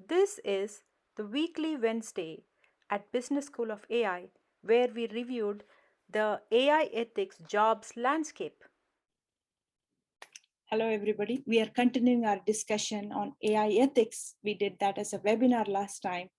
This is the weekly Wednesday at Business School of AI, where we reviewed the AI ethics jobs landscape. Hello, everybody. We are continuing our discussion on AI ethics. We did that as a webinar last time,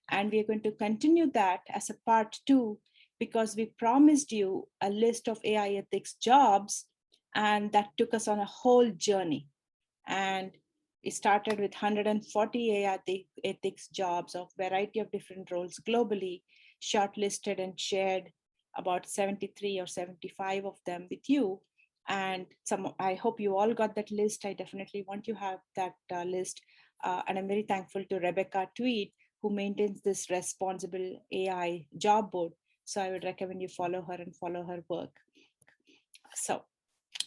and we are going to continue that as a part 2 because we promised you a list of AI ethics jobs, and that took us on a whole journey. And we started with 140 AI ethics jobs of variety of different roles globally, shortlisted and shared about 73 or 75 of them with you. And I hope you all got that list. I definitely want you to have that list. And I'm very thankful to Rebecca Tweed, who maintains this responsible AI job board. So I would recommend you follow her and follow her work. So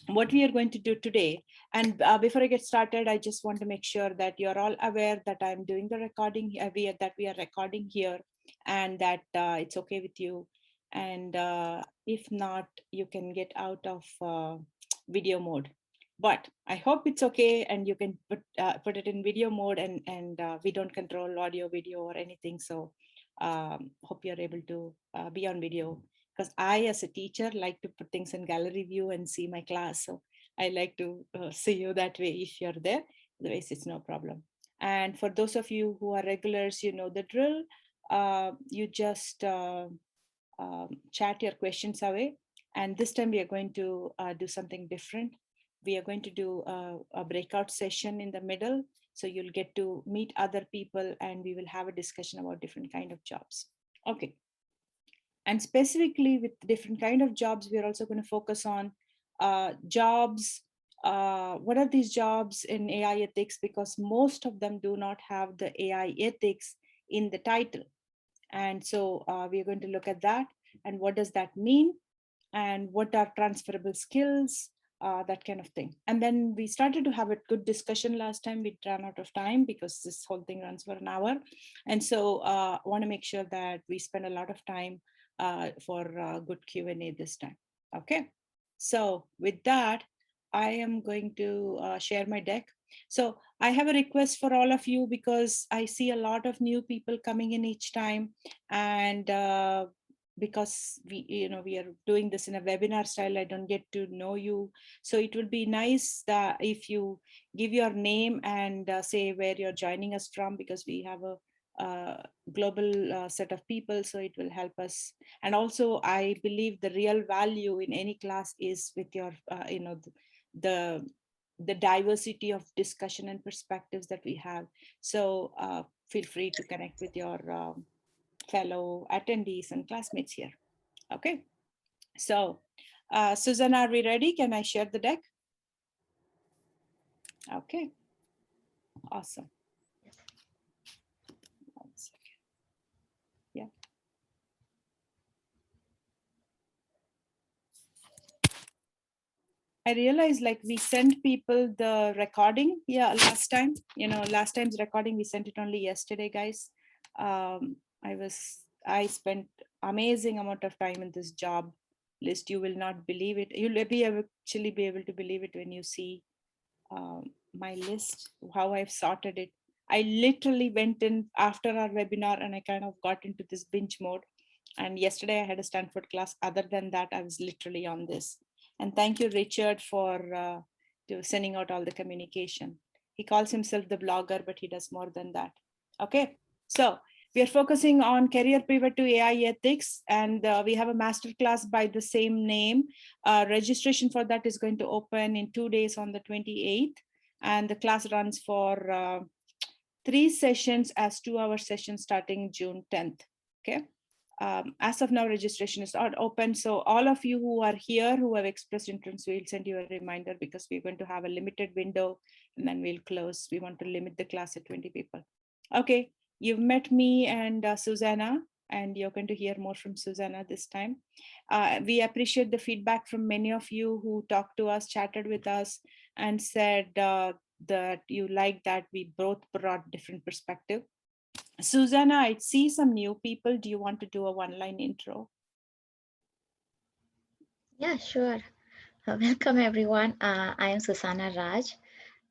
what we are going to do today, and before I get started, I just want to make sure that you're all aware that I'm doing the recording, that we are recording here, and that it's okay with you. And if not, you can get out of video mode. But I hope it's okay, and you can put it in video mode, and we don't control audio, video, or anything. So hope you're able to be on video, because I, as a teacher, like to put things in gallery view and see my class. So I like to see you that way if you're there. Otherwise, it's no problem. And for those of you who are regulars, you know the drill. You just chat your questions away. And this time we are going to do something different. We are going to do a breakout session in the middle. So you'll get to meet other people, and we will have a discussion about different kind of jobs. Okay. And specifically with different kind of jobs, we're also going to focus on jobs. What are these jobs in AI ethics? Because most of them do not have the AI ethics in the title. And so we're going to look at that. And what does that mean? And what are transferable skills? That kind of thing. And then we started to have a good discussion last time. We ran out of time because this whole thing runs for an hour. And so I want to make sure that we spend a lot of time for good Q&A this time. Okay. So with that, I am going to share my deck. So I have a request for all of you, because I see a lot of new people coming in each time. And because we are doing this in a webinar style, I don't get to know you. So it would be nice that if you give your name and say where you're joining us from, because we have a global set of people, so it will help us. And also, I believe the real value in any class is with your the diversity of discussion and perspectives that we have. So feel free to connect with your fellow attendees and classmates here. Okay, so Susana, are we ready? Can I share the deck? Okay, awesome. One second. Yeah. I realized, like, we sent people the recording. Yeah, last time's recording, we sent it only yesterday, guys. I spent amazing amount of time in this job list. You will not believe it. You'll actually be able to believe it when you see my list, how I've sorted it. I literally went in after our webinar and I kind of got into this binge mode. And yesterday I had a Stanford class. Other than that, I was literally on this. And thank you, Richard, for sending out all the communication. He calls himself the blogger, but he does more than that. Okay, so we are focusing on CareerPivot to AI ethics, and we have a masterclass by the same name. Registration for that is going to open in 2 days on the 28th, and the class runs for 3 sessions as 2-hour sessions starting June 10th. Okay. As of now, registration is not open. So all of you who are here who have expressed interest, we'll send you a reminder, because we're going to have a limited window and then we'll close. We want to limit the class at 20 people. Okay, you've met me and Susana, and you're going to hear more from Susana this time. We appreciate the feedback from many of you who talked to us, chatted with us, and said that you like that we both brought different perspective. Susana, I see some new people. Do you want to do a one-line intro? Yeah, sure. Welcome, everyone. I am Susana Raj.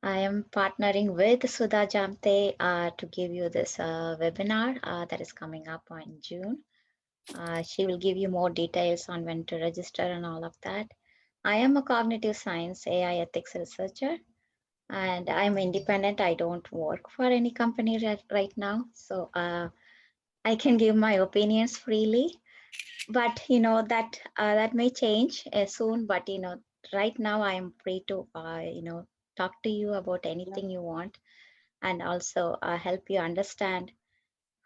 I am partnering with Sudha Jamthe to give you this webinar that is coming up on June. She will give you more details on when to register and all of that. I am a cognitive science AI ethics researcher, and I'm independent. I don't work for any company right now, so I can give my opinions freely. But that may change soon. But right now I am free to talk to you about Yeah. anything you want, and also help you understand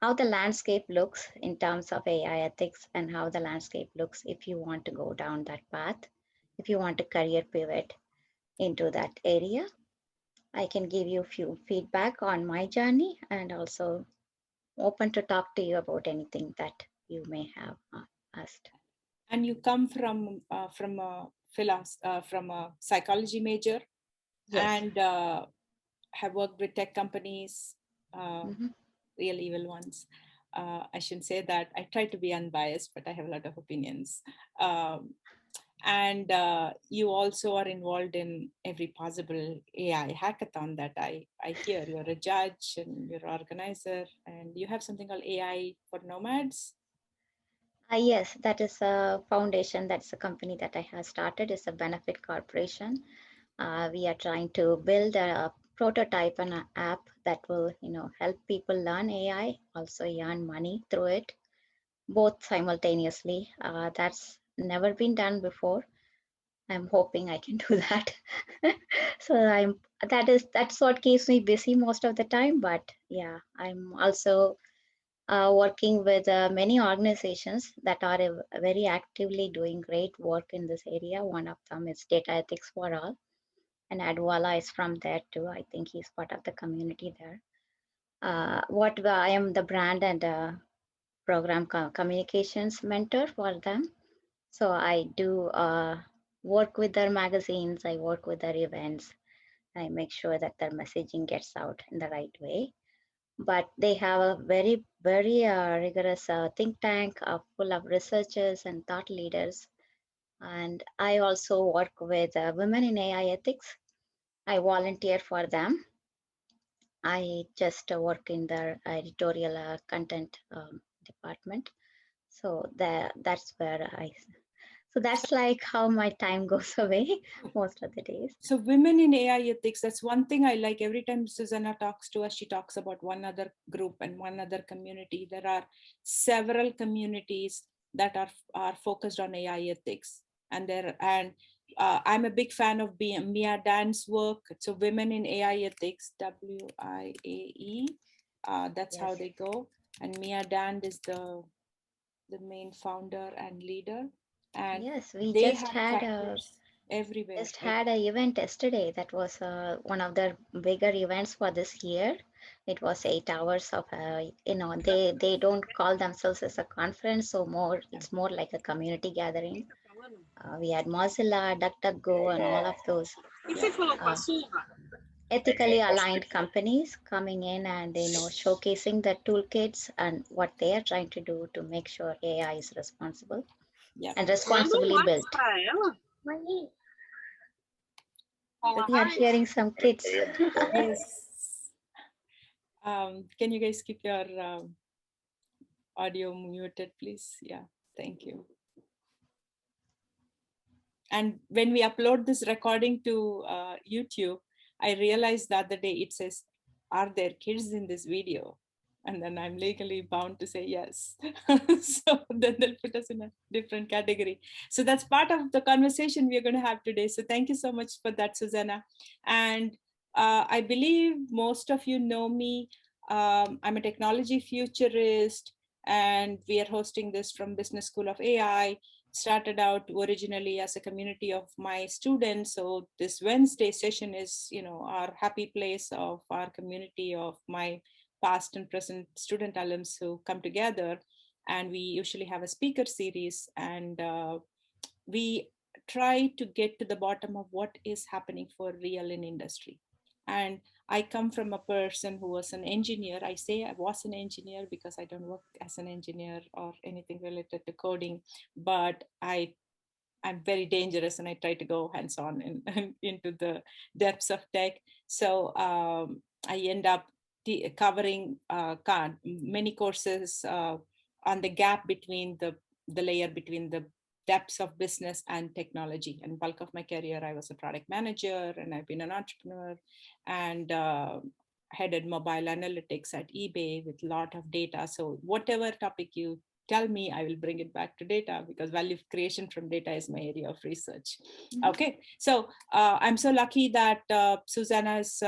how the landscape looks in terms of AI ethics, and how the landscape looks if you want to go down that path, if you want to career pivot into that area. I can give you a few feedback on my journey, and also open to talk to you about anything that you may have asked. And you come from a from a psychology major, Yes. and have worked with tech companies, uh, Hmm. real evil ones. I shouldn't say that. I try to be unbiased, but I have a lot of opinions. Um, and you also are involved in every possible AI hackathon that I hear. You're a judge and you're an organizer, and you have something called AI for Nomads. Yes, that is a foundation. That's a company that I have started. It's a benefit corporation. We are trying to build a prototype and an app that will, help people learn AI, also earn money through it, both simultaneously. That's never been done before. I'm hoping I can do that. So that's what keeps me busy most of the time. But yeah, I'm also working with many organizations that are very actively doing great work in this area. One of them is Data Ethics for All, and Adwala is from there too. I think he's part of the community there. What I am the brand and program communications mentor for them. So I do work with their magazines, I work with their events, I make sure that their messaging gets out in the right way. But they have a very, very rigorous think tank full of researchers and thought leaders. And I also work with women in AI ethics. I volunteer for them. I just work in their editorial content department. So that's where so So, that's like how my time goes away most of the days. so women in AI ethics, that's one thing I like. Every time Susana talks to us, she talks about one other group and one other community. There are several communities that are focused on AI ethics, and I'm a big fan of Mia Dan's work. So women in AI ethics, WIAE. That's how Yes. they go. And Mia Dan is the main founder and leader, and Yes, we they just have had a chapters everywhere. just Like, had a event yesterday that was one of the bigger events for this year. It was 8 hours of they don't call themselves as a conference, so more it's more like a community gathering. We had Mozilla, DuckDuckGo, and all of those yeah. uh, ethically aligned companies coming in and showcasing the toolkits and what they are trying to do to make sure AI is responsible Yeah. and responsibly built. We are hearing some kids. Yes. Can you guys keep your audio muted, please? Yeah. Thank you. And when we upload this recording to YouTube, I realized the other day it says, "Are there kids in this video?" And then I'm legally bound to say yes. So then they'll put us in a different category. So that's part of the conversation we're going to have today. So thank you so much for that, Susana. And I believe most of you know me. I'm a technology futurist, and we are hosting this from Business School of AI. Started out originally as a community of my students. So this Wednesday session is, our happy place of our community of my past and present student alums who come together. And we usually have a speaker series, and we try to get to the bottom of what is happening for real in industry. And I come from a person who was an engineer. I say I was an engineer because I don't work as an engineer or anything related to coding, but I I'm very dangerous and I try to go hands-on into the depths of tech. So I end up covering many courses on the gap between the layer between the depths of business and technology. And bulk of my career, I was a product manager and I've been an entrepreneur and headed mobile analytics at eBay with a lot of data. So whatever topic you tell me, I will bring it back to data because value creation from data is my area of research. Okay, so I'm so lucky that Susana has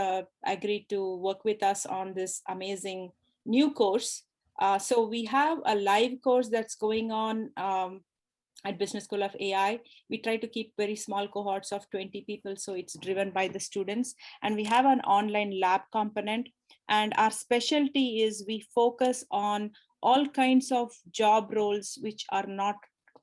agreed to work with us on this amazing new course. So we have a live course that's going on at Business School of AI. We try to keep very small cohorts of 20 people, so it's driven by the students. And we have an online lab component. And our specialty is we focus on all kinds of job roles which are not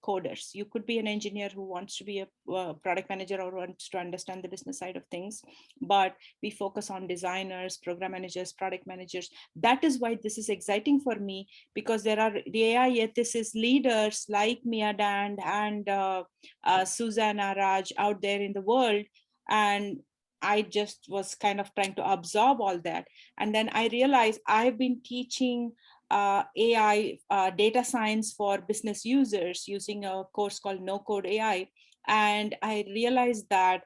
coders. You could be an engineer who wants to be a product manager or wants to understand the business side of things, but we focus on designers, program managers, product managers. That is why this is exciting for me, because there are the AI ethicist leaders like Mia Dand and Susana Raj out there in the world. And I just was kind of trying to absorb all that. And then I realized I've been teaching AI data science for business users using a course called No Code AI. And I realized that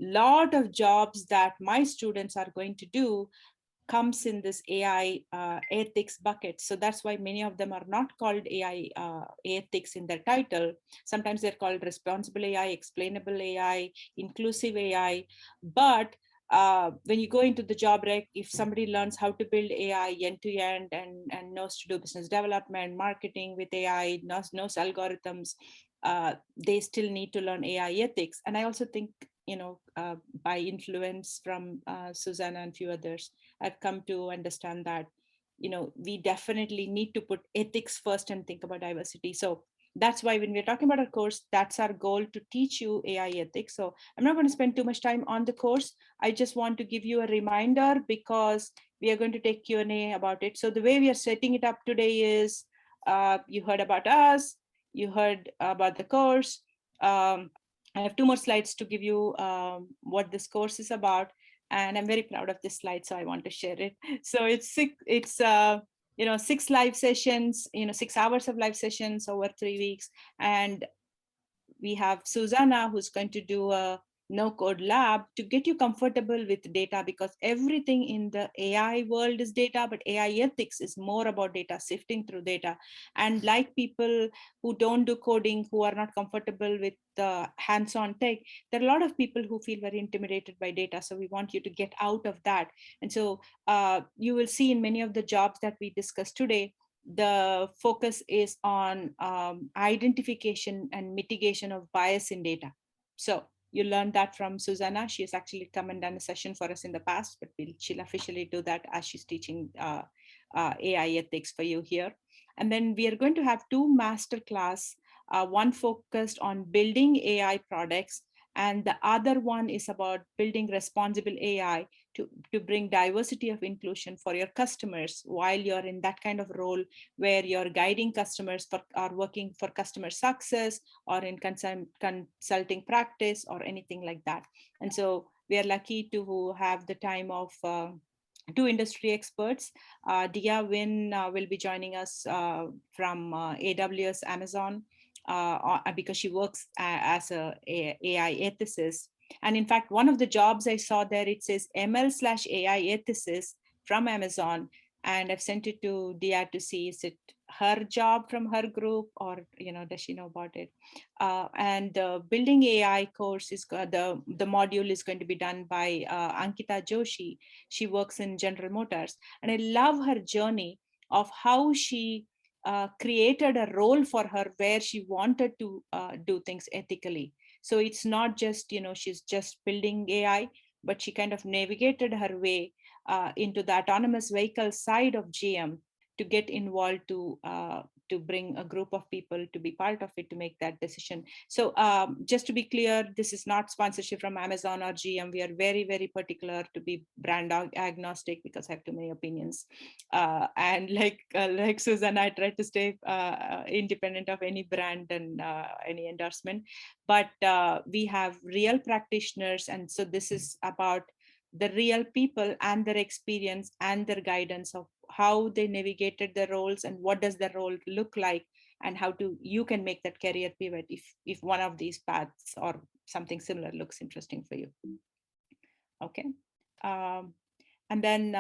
a lot of jobs that my students are going to do comes in this AI ethics bucket. So that's why many of them are not called AI ethics in their title. Sometimes they're called responsible AI, explainable AI, inclusive AI. But when you go into the job rec, if somebody learns how to build AI end to end and knows to do business development, marketing with AI, knows algorithms, they still need to learn AI ethics. And I also think, by influence from Susana and few others, I've come to understand that, we definitely need to put ethics first and think about diversity. So that's why when we're talking about our course, that's our goal, to teach you AI ethics. So I'm not going to spend too much time on the course. I just want to give you a reminder because we are going to take Q&A about it. So the way we are setting it up today is you heard about us, you heard about the course. I have two more slides to give you what this course is about, and I'm very proud of this slide, so I want to share it. So it's 6 live sessions, 6 hours of live sessions over 3 weeks, and we have Susana who's going to do a no code lab to get you comfortable with data, because everything in the AI world is data, but AI ethics is more about data, sifting through data. And like people who don't do coding, who are not comfortable with the hands-on tech, there are a lot of people who feel very intimidated by data. So we want you to get out of that. And so you will see in many of the jobs that we discussed today, the focus is on identification and mitigation of bias in data. So you learned that from Susana. She has actually come and done a session for us in the past, but she'll officially do that as she's teaching AI ethics for you here. And then we are going to have 2 master class, one focused on building AI products, and the other one is about building responsible AI to bring diversity of inclusion for your customers while you're in that kind of role where you're guiding customers for, or working for customer success, or in consulting practice or anything like that. And so we are lucky to have the time of 2 industry experts. Dia Win will be joining us from AWS Amazon because she works as a AI ethicist. And in fact, one of the jobs I saw there, it says ML/AI ethicist from Amazon. And I've sent it to Dia to see, is it her job from her group, or does she know about it? And the building AI course is the module is going to be done by Ankita Joshi. She works in General Motors, and I love her journey of how she created a role for her where she wanted to do things ethically. So it's not just, she's just building AI, but she kind of navigated her way into the autonomous vehicle side of GM to get involved to to bring a group of people to be part of it to make that decision. So just to be clear, this is not sponsorship from Amazon or GM. We are very, very particular to be brand agnostic because I have too many opinions. And like Susan, I try to stay independent of any brand and any endorsement. But we have real practitioners, and so this is about the real people and their experience and their guidance of how they navigated their roles and what does their role look like, and how to you can make that career pivot if one of these paths or something similar looks interesting for you. Okay. And then